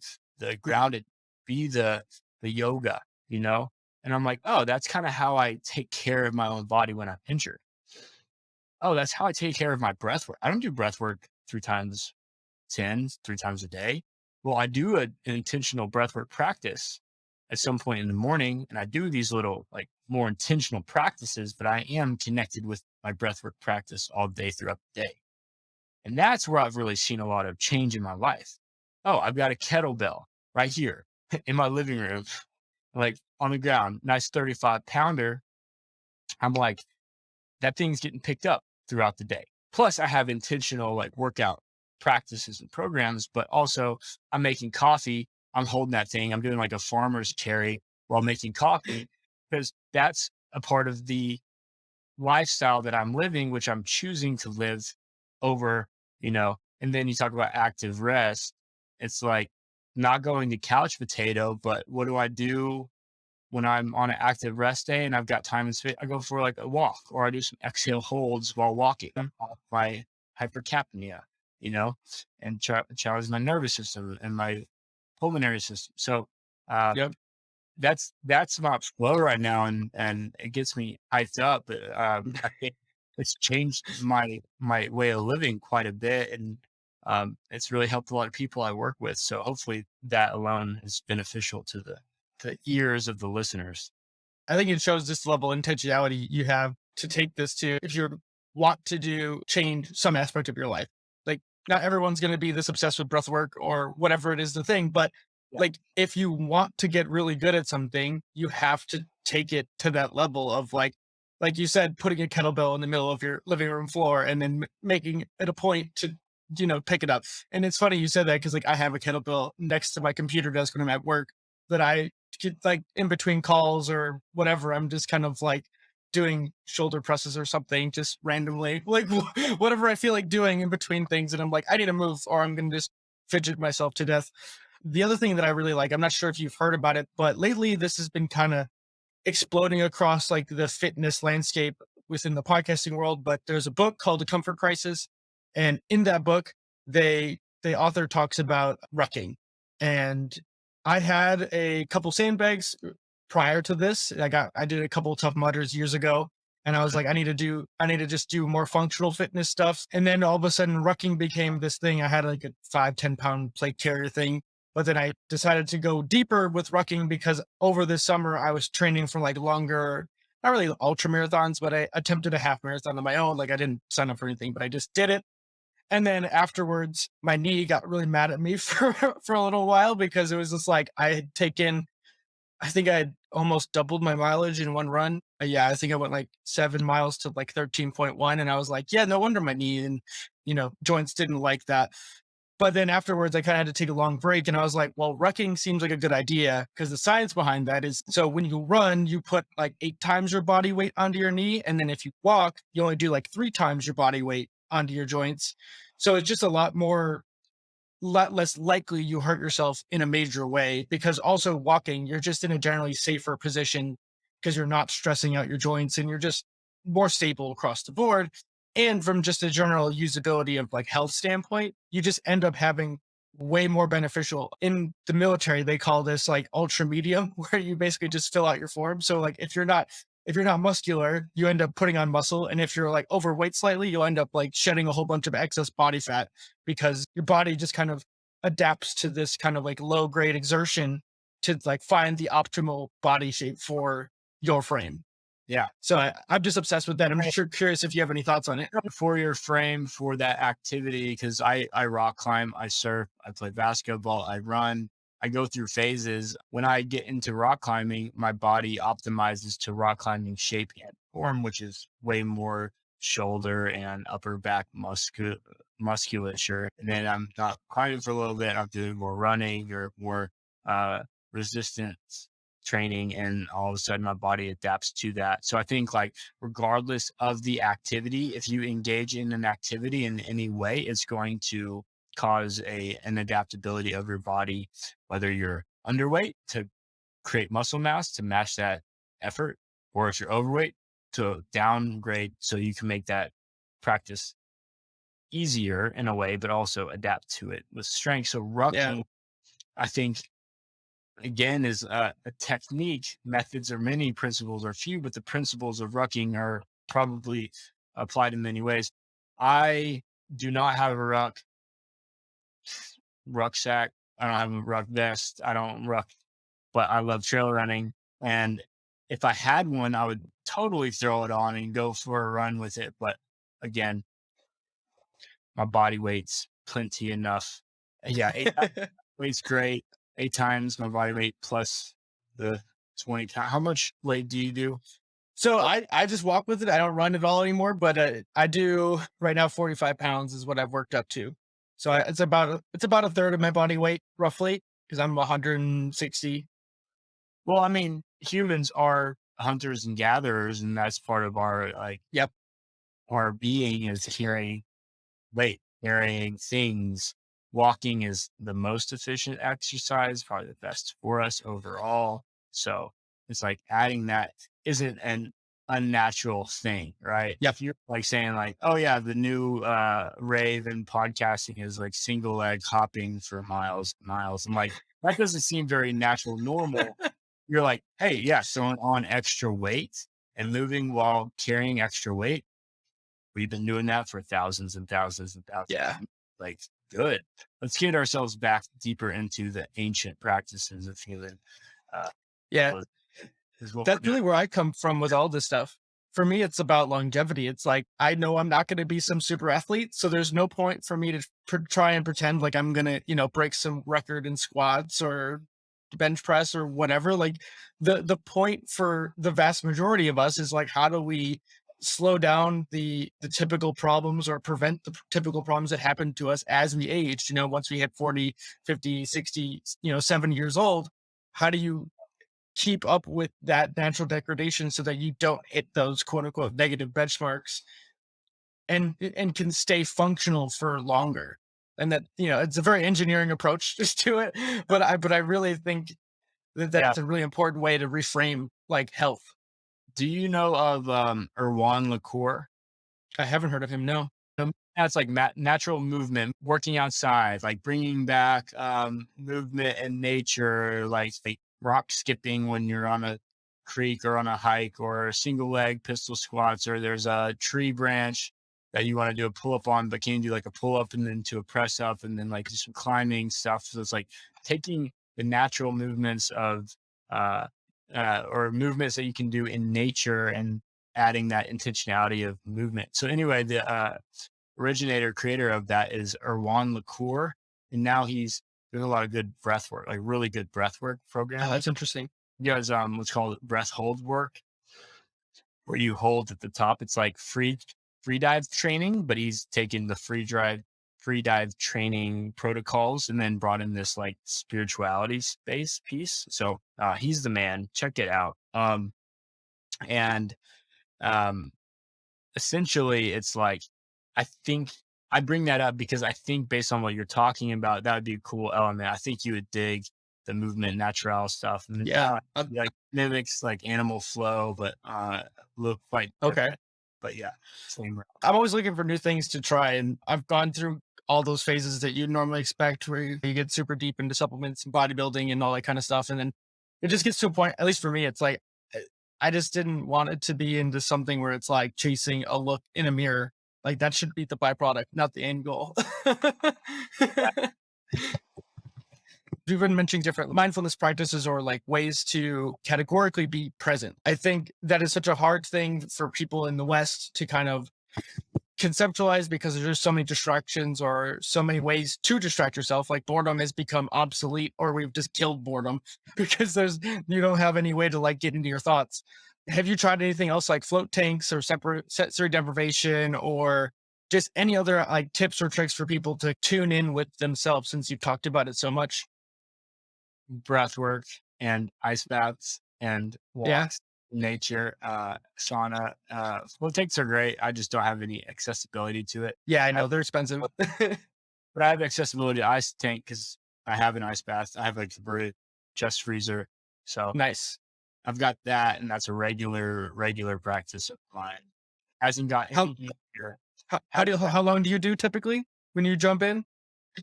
grounded, be the yoga, you know? And I'm like, oh, that's kind of how I take care of my own body when I'm injured. Oh, that's how I take care of my breath work. I don't do breath work 3 times 10, 3 times a day. Well, I do an intentional breath work practice at some point in the morning, and I do these little like more intentional practices, but I am connected with my breath work practice all day throughout the day. And that's where I've really seen a lot of change in my life. Oh, I've got a kettlebell right here in my living room, like on the ground, nice 35 pounder. I'm like, that thing's getting picked up throughout the day. Plus, I have intentional like workout practices and programs, but also I'm making coffee. I'm holding that thing. I'm doing like a farmer's carry while making coffee because that's a part of the lifestyle that I'm living, which I'm choosing to live over, And then you talk about active rest. It's like not going to couch potato, but what do I do when I'm on an active rest day and I've got time and space? I go for like a walk or I do some exhale holds while walking off my hypercapnia, you know, and challenge my nervous system and my pulmonary system. So uh, Yep. that's my flow right now, and it gets me hyped up. But, I think it's changed my way of living quite a bit, and it's really helped a lot of people I work with. So hopefully that alone is beneficial to the ears of the listeners. I think it shows this level of intentionality you have to take this to if you want to do change some aspect of your life. Like not everyone's going to be this obsessed with breath work or whatever it is the thing, but Yeah. like if you want to get really good at something, you have to take it to that level of like you said, putting a kettlebell in the middle of your living room floor and then making it a point to pick it up. And it's funny you said that because like I have a kettlebell next to my computer desk when I'm at work that I get like in between calls or whatever, I'm just kind of like doing shoulder presses or something just randomly, like whatever I feel like doing in between things. And I'm like, I need to move or I'm going to just fidget myself to death the other thing that I really like, I'm not sure if you've heard about it, but lately this has been kind of exploding across like the fitness landscape within the podcasting world. But there's a book called The Comfort Crisis, and in that book, the author talks about rucking. And I had a couple sandbags prior to this. I did a couple Tough Mudders years ago, and I was like, I need to just do more functional fitness stuff. And then all of a sudden, rucking became this thing. I had like a 5-10 pound plate carrier thing, but then I decided to go deeper with rucking because over this summer I was training for like longer, not really ultra marathons, but I attempted a half marathon on my own. Like I didn't sign up for anything, but I just did it. And then afterwards, my knee got really mad at me for a little while because it was just like I had taken, I think I had almost doubled my mileage in one run. Yeah, I think I went like 7 miles to like 13.1. And I was like, yeah, no wonder my knee and, joints didn't like that. But then afterwards, I kind of had to take a long break. And I was like, well, rucking seems like a good idea because the science behind that is so when you run, you put like 8 times your body weight onto your knee. And then if you walk, you only do like 3 times your body weight onto your joints. So it's just a lot less likely you hurt yourself in a major way because also walking, you're just in a generally safer position because you're not stressing out your joints and you're just more stable across the board. And from just a general usability of like health standpoint, you just end up having way more beneficial. In the military, they call this like ultra medium, where you basically just fill out your form. So like if you're not muscular, you end up putting on muscle. And if you're like overweight slightly, you'll end up like shedding a whole bunch of excess body fat because your body just kind of adapts to this kind of like low grade exertion to like find the optimal body shape for your frame. Yeah. So I'm just obsessed with that. I'm sure curious if you have any thoughts on it. For your frame for that activity, because I rock climb, I surf, I play basketball, I run, I go through phases. When I get into rock climbing, my body optimizes to rock climbing shape and form, which is way more shoulder and upper back musculature. And then I'm not climbing for a little bit. I'm doing more running or more resistance training, and all of a sudden my body adapts to that. So I think like regardless of the activity, if you engage in an activity in any way, it's going to cause an adaptability of your body, whether you're underweight to create muscle mass to match that effort, or if you're overweight to downgrade so you can make that practice easier in a way, but also adapt to it with strength. So Yeah. rucking, I think, again, is a technique. Methods are many, principles are few, but the principles of rucking are probably applied in many ways. I do not have a rucksack. I don't have a ruck vest. I don't ruck, but I love trail running. And if I had one, I would totally throw it on and go for a run with it. But again, my body weight's plenty enough. Yeah, weight's great. 8 times my body weight plus the 20 times. How much weight do you do? So I just walk with it. I don't run at all anymore, but I do right now. 45 pounds is what I've worked up to. So it's about a third of my body weight roughly because I'm 160. Well, I mean, humans are hunters and gatherers, and that's part of our like Yep. our being is carrying weight, carrying things. Walking is the most efficient exercise, probably the best for us overall. So it's like adding that isn't an unnatural thing, right? Yep. If you're like saying like, oh yeah, the new rave in podcasting is like single leg hopping for miles, miles. I'm like, that doesn't seem very natural, normal. You're like, hey, yeah, throwing on extra weight and moving while carrying extra weight. We've been doing that for thousands and thousands and thousands. Yeah. Like, good. Let's get ourselves back deeper into the ancient practices of healing. Uh, Yeah. is what That's we're really where I come from with all this stuff. For me, it's about longevity. It's like I know I'm not going to be some super athlete, so there's no point for me to try and pretend like I'm going to, break some record in squats or bench press or whatever. Like the point for the vast majority of us is like how do we slow down the typical problems or prevent the typical problems that happen to us as we age, once we hit 40, 50, 60, 70 years old. How do you keep up with that natural degradation so that you don't hit those quote unquote negative benchmarks and can stay functional for longer? and that, it's a very engineering approach just to it. But I really think that Yeah. that's a really important way to reframe like health. Do you know of Erwan Lacour? I haven't heard of him. No. That's like natural movement, working outside, like bringing back movement in nature, like rock skipping when you're on a creek or on a hike, or single leg pistol squats, or there's a tree branch that you want to do a pull up on, but can you do like a pull up and then to a press up and then like do some climbing stuff? So it's like taking the natural movements of uh, or movements that you can do in nature and adding that intentionality of movement. So anyway, the originator, creator of that is Erwan Lacour. And now he's doing a lot of good breath work, like really good breath work Oh, program. that's interesting. He does what's called breath hold work, where you hold at the top. It's like free dive training, but he's taken the free dive training protocols and then brought in this like spirituality space piece. So he's the man. Check it out. And um essentially it's like, I think I bring that up because I think based on what you're talking about, that would be a cool element. I think you would dig the movement natural stuff, and it Yeah. like mimics like animal flow, but look quite Okay. different. But yeah, same route. I'm always looking for new things to try, and I've gone through all those phases that you'd normally expect, where you get super deep into supplements and bodybuilding and all that kind of stuff, and then it just gets to a point. At least for me, it's like uh, I just didn't want it to be into something where it's like chasing a look in a mirror. Like that should be the byproduct, not the end goal. We've been mentioning different mindfulness practices or like ways to categorically be present. I think that is such a hard thing for people in the West to kind of conceptualize, because there's so many distractions or so many ways to distract yourself. Like boredom has become obsolete, or we've just killed boredom because you don't have any way to like get into your thoughts. Have you tried anything else like float tanks or sensory deprivation, or just any other like tips or tricks for people to tune in with themselves, since you've talked about it so much? Breath work and ice baths and Yeah. walks in nature, sauna. Float tanks are great. I just don't have any accessibility to it. Yeah, I know they're expensive. But I have accessibility to ice tank because I have an ice bath. I have like a converted chest freezer. So Nice. I've got that, and that's a regular practice of mine. Hasn't got How any easier. how long do you do typically when you jump in?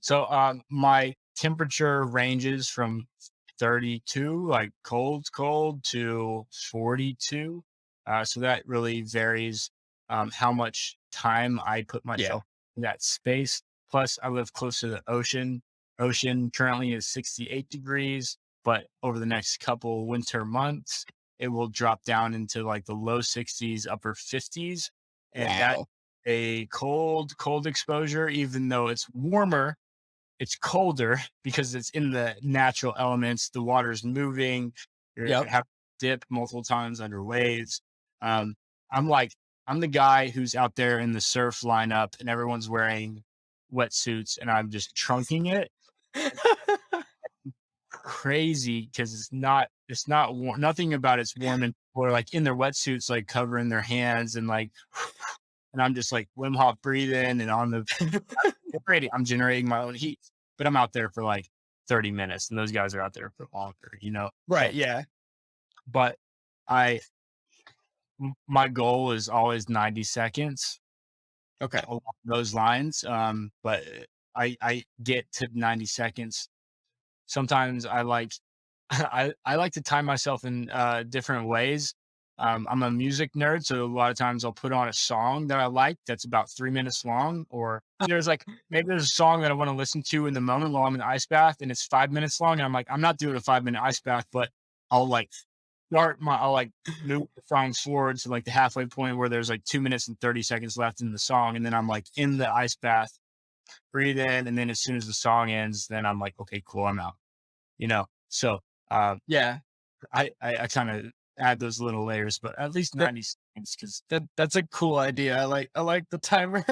So my temperature ranges from 32, like cold to 42. So that really varies how much time I put Yeah. myself in that space. Plus, I live close to the ocean. Ocean currently is 68 degrees, but over the next couple winter months, it will drop down into like the low 60s, upper 50s. And that Wow. a cold exposure, even though it's warmer, it's colder because it's in the natural elements. The water's moving. You're Yep. have to dip multiple times under waves. Um, I'm like, I'm the guy who's out there in the surf lineup and everyone's wearing wetsuits and I'm just trunking it crazy because it's not warm. Nothing about it's warm, and people are like in their wetsuits, like covering their hands and like, and I'm just like Wim Hof breathing and on the I'm generating my own heat, but I'm out there for like 30 minutes and those guys are out there for longer. Right. So, Yeah. but I, my goal is always 90 seconds Okay. along those lines. But I get to 90 seconds. Sometimes I like, I like to time myself in different ways. I'm a music nerd, so a lot of times I'll put on a song that I like that's about 3 minutes long, or there's like maybe there's a song that I want to listen to in the moment while I'm in the ice bath, and it's 5 minutes long, and I'm like, I'm not doing a 5 minute ice bath, but I'll like I'll like move the songs forward to like the halfway point where there's like 2 minutes and 30 seconds left in the song, and then I'm like in the ice bath, breathe in, and then as soon as the song ends, then I'm like, okay, cool, I'm out. So Yeah. I kind of add those little layers, but at least That 90 seconds because that's a cool idea. I like the timer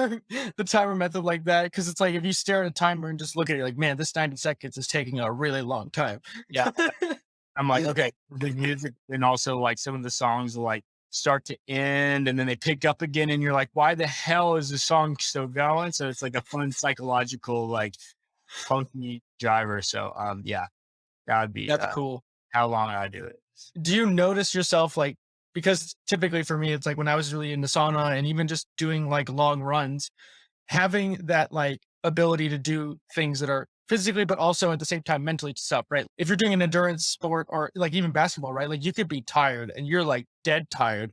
the timer method like that, because it's like if you stare at a timer and just look at it, like, man, this 90 seconds is taking a really long time. yeah, I'm like, okay, the music and also like some of the songs will like start to end, and then they pick up again, and you're like, why the hell is the song still going? So it's like a fun psychological, like funky driver. So yeah, that would be That's cool. how long I do it. Do you notice yourself like, because typically for me, it's like when I was really into sauna and even just doing like long runs, having that like ability to do things that are physically, but also at the same time mentally tough, right? If you're doing an endurance sport or like even basketball, right? Like you could be tired and you're like dead tired,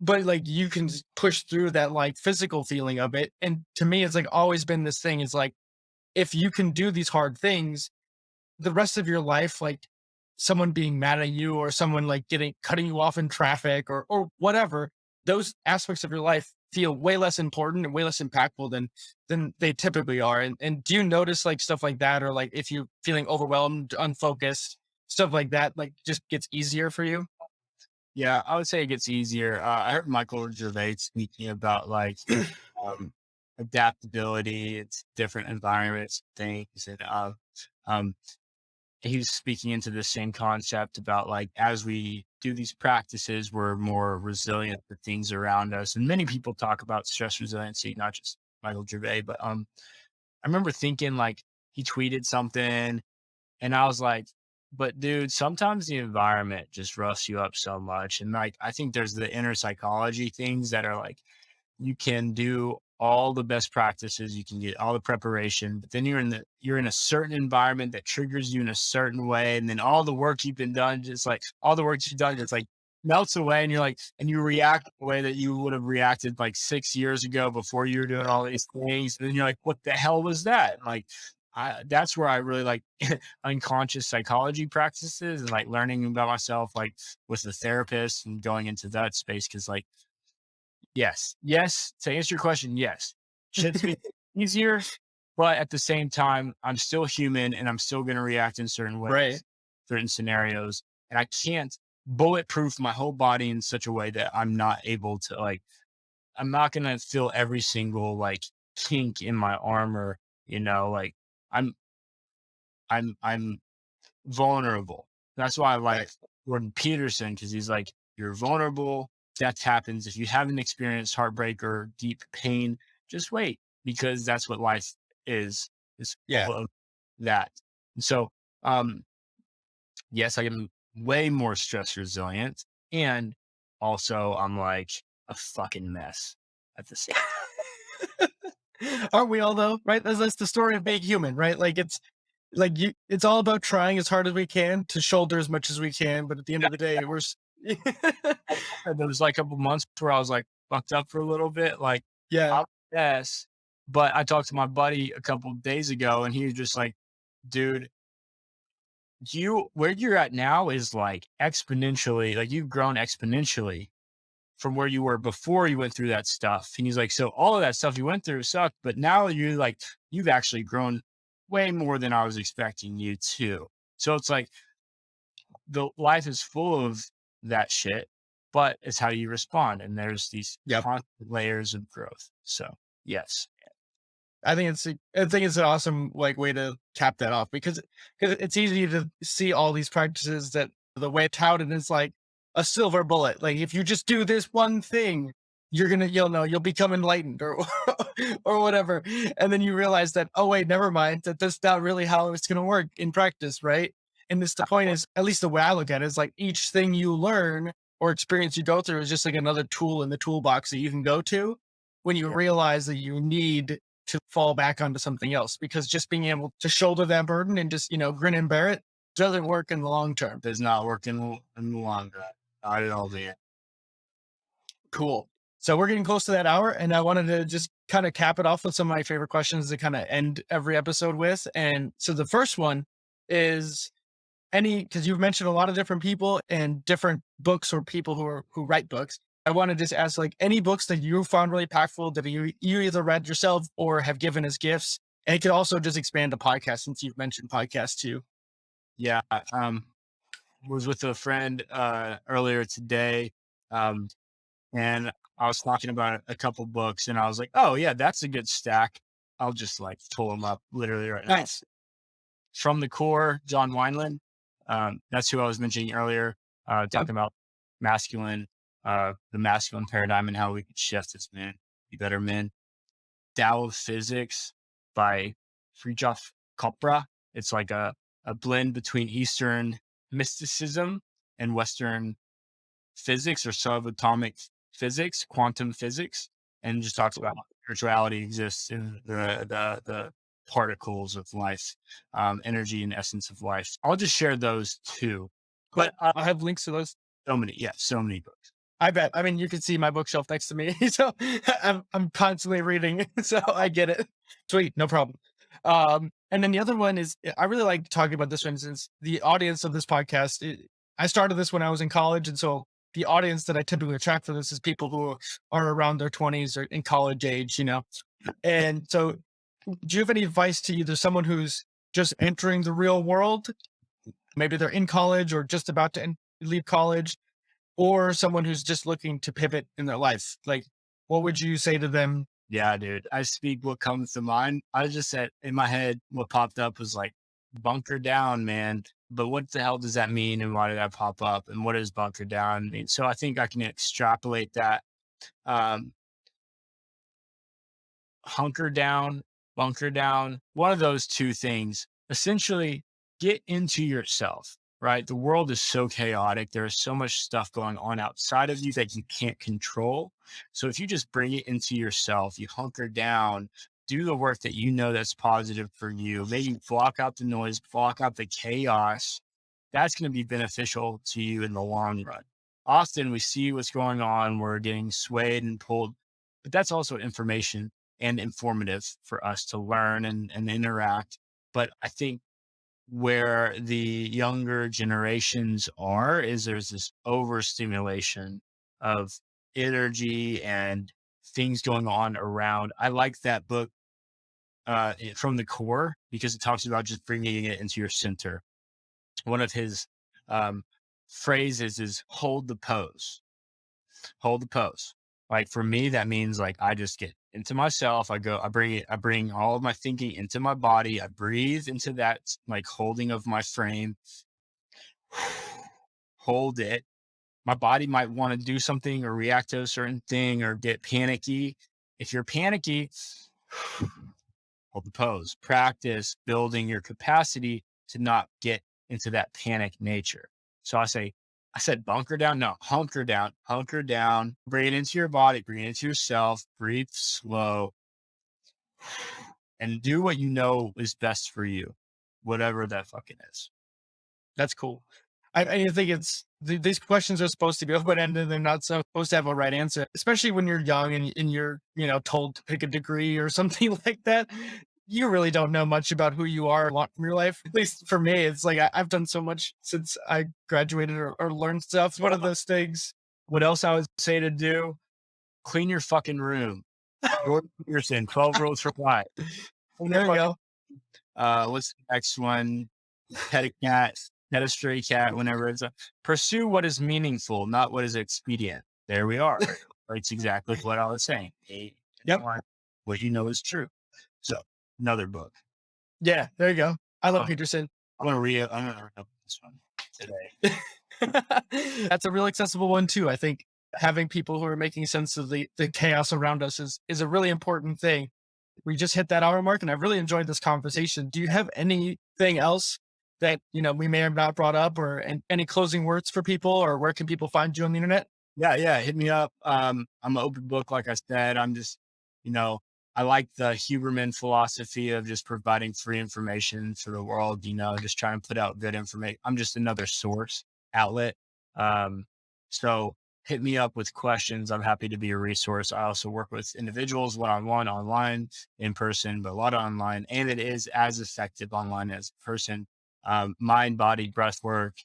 but like you can push through that like physical feeling of it. And to me, it's like always been this thing is like, if you can do these hard things, the rest of your life, like someone being mad at you or someone like cutting you off in traffic or whatever, those aspects of your life feel way less important and way less impactful than they typically are. And do you notice like stuff like that, or like if you're feeling overwhelmed, unfocused, stuff like that, like just gets easier for you? Yeah, I would say it gets easier. I heard Michael Gervais speaking about like um, adaptability, it's different environments, things, and um, he was speaking into the same concept about like as we do these practices, we're more resilient to things around us. And many people talk about stress resiliency, not just Michael Gervais, but I remember thinking like he tweeted something and I was like, but dude, sometimes the environment just roughs you up so much. And like, I think there's the inner psychology things that are like, you can do all the best practices, you can get all the preparation, but then you're in a certain environment that triggers you in a certain way. And then all the work you've been done, just like all the work you've done, just like melts away. And you're like, and you react the way that you would have reacted like 6 years ago before you were doing all these things. And then you're like, what the hell was that? And like, that's where I really like unconscious psychology practices and like learning about myself, like with the therapist and going into that space. Cause like, yes, to answer your question, yes, shit's be easier, but at the same time, I'm still human and I'm still going to react in certain Right. ways, certain scenarios. And I can't bulletproof my whole body in such a way that I'm not able to like, I'm not going to feel every single like kink in my armor, like I'm, I'm vulnerable. That's why I like Right. Jordan Peterson, because he's like, you're vulnerable. Death happens. If you haven't experienced heartbreak or deep pain, just wait, because that's what life is Yeah. full of that. And so, um, yes, I am way more stress resilient. And also, I'm like a fucking mess at the same. Aren't we all though? Right? That's the story of being human, right? Like it's all about trying as hard as we can to shoulder as much as we can, but at the end of the day, There was like a couple months where I was like fucked up for a little bit. Like, yeah, I'm yes. But I talked to my buddy a couple of days ago and he was just like, dude, you where you're at now is like exponentially, like you've grown exponentially from where you were before you went through that stuff. And he's like, so all of that stuff you went through sucked, but now you've actually grown way more than I was expecting you to. So it's like the life is full of that shit, but it's how you respond. And there's these yep. constant layers of growth. So yes. I think it's an awesome like way to cap that off because it's easy to see all these practices that the way it's touted is like a silver bullet. Like if you just do this one thing, you'll become enlightened or or whatever. And then you realize that, oh wait, never mind, that's not really how it's gonna work in practice, right? And this the point is, at least the way I look at it, is like each thing you learn or experience you go through is just like another tool in the toolbox that you can go to when you Yeah. realize that you need to fall back onto something else, because just being able to shoulder that burden and just, grin and bear it doesn't work in the long term. Does not work in the long run. Not at all, man. Cool. So we're getting close to that hour, and I wanted to just kind of cap it off with some of my favorite questions to kind of end every episode with. And so the first one is because you've mentioned a lot of different people and different books or people who write books. I want to just ask like any books that you found really impactful that you either read yourself or have given as gifts. And it could also just expand the podcast since you've mentioned podcasts too. Yeah. Was with a friend earlier today. Um, and I was talking about a couple books and I was like, oh yeah, that's a good stack. I'll just like pull them up literally right now. Nice. From the Core, John Wineland. That's who I was mentioning earlier, Yep. talking about masculine the masculine paradigm and how we could shift as men, be better men. Tao of Physics by Fritjof Capra. It's like a blend between Eastern mysticism and Western physics or subatomic physics, quantum physics, and just talks about how spirituality exists in the particles of life, energy and essence of life. I'll just share those two. But I have links to those. so many books. I bet. I mean, you can see my bookshelf next to me, so I'm constantly reading, so I get it. Sweet, no problem. And then the other one is I really like talking about this one since the audience of this podcast. I started this when I was in college, and so the audience that I typically attract for this is people who are around their 20s or in college age, And so, do you have any advice to either someone who's just entering the real world, maybe they're in college or just about to leave college, or someone who's just looking to pivot in their life? Like, what would you say to them? Yeah, dude. I speak what comes to mind. I just said in my head, what popped up was like, bunker down, man. But what the hell does that mean? And why did that pop up? And what does bunker down mean? So I think I can extrapolate that. Um, hunker down, bunker down, one of those two things. Essentially, get into yourself, right? The world is so chaotic. There is so much stuff going on outside of you that you can't control. So if you just bring it into yourself, you hunker down, do the work that you know that's positive for you, maybe block out the noise, block out the chaos. That's going to be beneficial to you in the long run. Often we see what's going on, we're getting swayed and pulled, but that's also information and informative for us to learn and interact. But I think where the younger generations are is there's this overstimulation of energy and things going on around. I like that book from the Corre because it talks about just bringing it into your center. One of his um, phrases is hold the pose. Like for me, that means like I just get into myself. I bring all of my thinking into my body. I breathe into that like holding of my frame, hold it. My body might want to do something or react to a certain thing or get panicky. If you're panicky, hold the pose. Practice building your capacity to not get into that panic nature. So I said bunker down. No, hunker down, bring it into your body, bring it into yourself, breathe slow and do what you know is best for you, whatever that fucking is. That's cool. I think these questions are supposed to be open ended. They're not supposed to have a right answer, especially when you're young and you're, told to pick a degree or something like that. You really don't know much about who you are or want from your life. At least for me, it's like I've done so much since I graduated or learned stuff. It's one of those things. What else I would say to do? Clean your fucking room. Jordan Peterson, 12 Rules for Life. There you go. What's the next one? Pet a cat, pet a stray cat whenever pursue what is meaningful, not what is expedient. There we are. It's exactly what I was saying. Yep. What you know is true. So another book. Yeah, there you go. I love Peterson. I'm gonna read this one today. That's a real accessible one too. I think having people who are making sense of the chaos around us is a really important thing. We just hit that hour mark and I've really enjoyed this conversation. Do you have anything else that, we may have not brought up or any closing words for people, or where can people find you on the internet? Yeah. Hit me up. I'm an open book. Like I said, I'm just, I like the Evryman philosophy of just providing free information for the world, just trying to put out good information. I'm just another source outlet. So hit me up with questions. I'm happy to be a resource. I also work with individuals one-on-one, online, in person, but a lot of online, and it is as effective online as in person. Mind, body, breath work,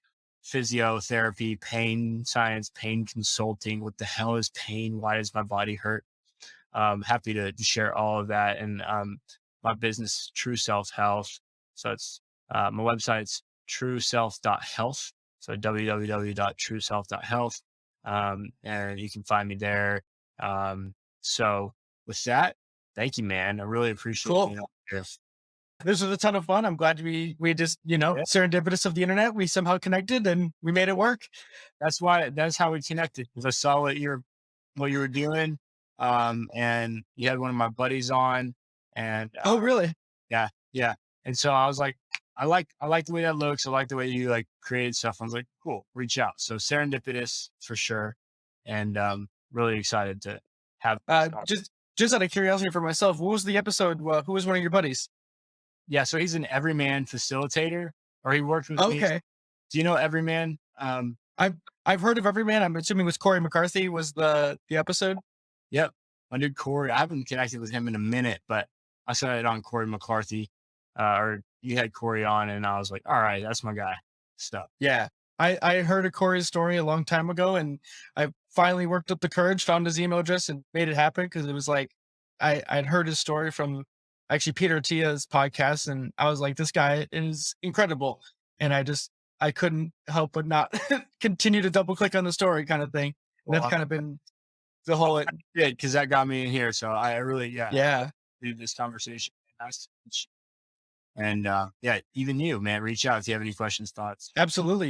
physiotherapy, pain science, pain consulting. What the hell is pain? Why does my body hurt? Happy to share all of that. And my business, True Self Health. So it's my website's trueself.health. So www.trueself.health. And you can find me there. So with that, thank you, man. I really appreciate Cool. being on here. This was a ton of fun. I'm glad we just, Yeah. serendipitous of the internet. We somehow connected and we made it work. That's how we connected, because I saw what you were doing. And you had one of my buddies on, and Oh, really? yeah, yeah. And so I was like, I like the way that looks. I like the way you like created stuff. I was like, cool, reach out. So serendipitous for sure. And really excited to have this Just out of curiosity for myself, what was the episode? Who was one of your buddies? Yeah, so he's an Evryman facilitator, or he worked with me. Okay. Do you know Evryman? I've I've heard of Everyman. I'm assuming it was Corey McCarthy was the episode. Yep. My dude Corey. I haven't connected with him in a minute, but I saw it on Corey McCarthy. Or you had Corey on, and I was like, all right, that's my guy. Stuff. Yeah. I heard of Corey's story a long time ago, and I finally worked up the courage, found his email address, and made it happen because it was like I'd heard his story from actually Peter Tia's podcast, and I was like, this guy is incredible. And I couldn't help but not continue to double click on the story kind of thing. And Well, that's kind of been the whole yeah, because that got me in here. So I really, yeah, do this conversation. Nice to meet you. And yeah, even you, man, reach out if you have any questions, thoughts. absolutely.